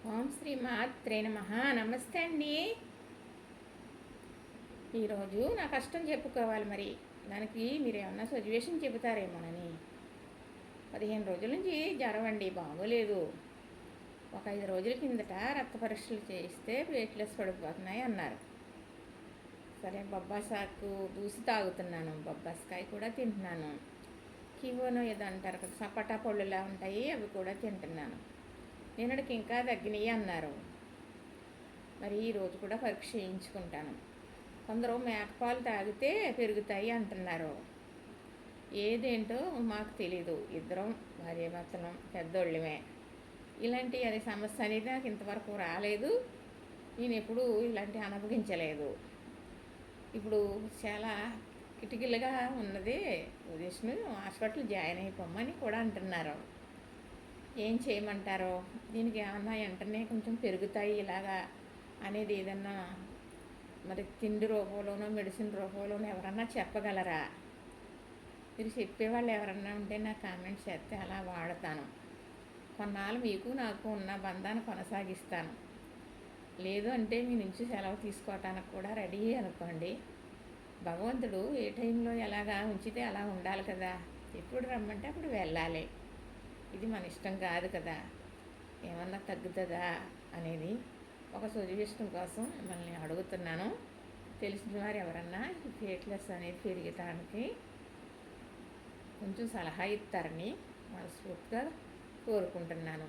ఓం శ్రీ మాత్రే నమః. నమస్తే అండి. ఈరోజు నా కష్టం చెప్పుకోవాలి. మరి దానికి మీరు ఏమన్నా సజెషన్ చెబుతారేమోనని. 15 రోజుల నుంచి జ్వరం అండి, బాగోలేదు. ఒక 5 రోజుల కిందట రక్త పరీక్షలు చేయిస్తే ప్లేట్లెస్ పడిపోతున్నాయి అన్నారు. సరే బొబ్బాసాకు దూసి తాగుతున్నాను, బొబ్బాసకాయ కూడా తింటున్నాను. కివోనో ఏదో అంటారు కదా, సపోటా పళ్ళులా ఉంటాయి, అవి కూడా తింటున్నాను. నిన్నటికి ఇంకా తగ్గినాయి అన్నారు. మరి ఈరోజు కూడా పరీక్ష చేయించుకుంటాను. కొందరు మేకపాలు తాగితే పెరుగుతాయి అంటున్నారు. ఏదేంటో మాకు తెలీదు. ఇద్దరం భార్యాభర్తలం, పెద్దోళ్ళమే. ఇలాంటి అది సమస్య అనేది నాకు ఇంతవరకు రాలేదు. నేను ఎప్పుడూ ఇలాంటివి అనుభవించలేదు. ఇప్పుడు చాలా కిటికీలుగా ఉన్నది పొజిషన్, హాస్పిటల్ జాయిన్ అయిపోమని కూడా అంటున్నారు. ఏం చేయమంటారో, దీనికి ఏమన్నా వెంటనే కొంచెం పెరుగుతాయి ఇలాగా అనేది ఏదన్నా మరి తిండి రూపంలోనో మెడిసిన్ రూపంలోనో ఎవరన్నా చెప్పగలరా? మీరు చెప్పేవాళ్ళు ఎవరన్నా ఉంటే నాకు కామెంట్స్ చేస్తే అలా వాడతాను. కొన్నాళ్ళు మీకు నాకు ఉన్న బంధాన్ని కొనసాగిస్తాను. లేదు అంటే మీ నుంచి సెలవు తీసుకోవటానికి కూడా రెడీ అనుకోండి. భగవంతుడు ఏ టైంలో ఎలాగా ఉంచితే అలా ఉండాలి కదా. ఎప్పుడు రమ్మంటే అప్పుడు వెళ్ళాలి. ఇది మన ఇష్టం కాదు కదా. ఏమన్నా తగ్గుతుందా అనేది ఒక సొల్యూషన్ కోసం మిమ్మల్ని అడుగుతున్నాను. తెలిసిన వారు ఎవరన్నా ఈ ప్లేట్లెస్ అనేది పెరగటానికి కొంచెం సలహా ఇస్తారని మనస్ఫూర్తిగా కోరుకుంటున్నాను.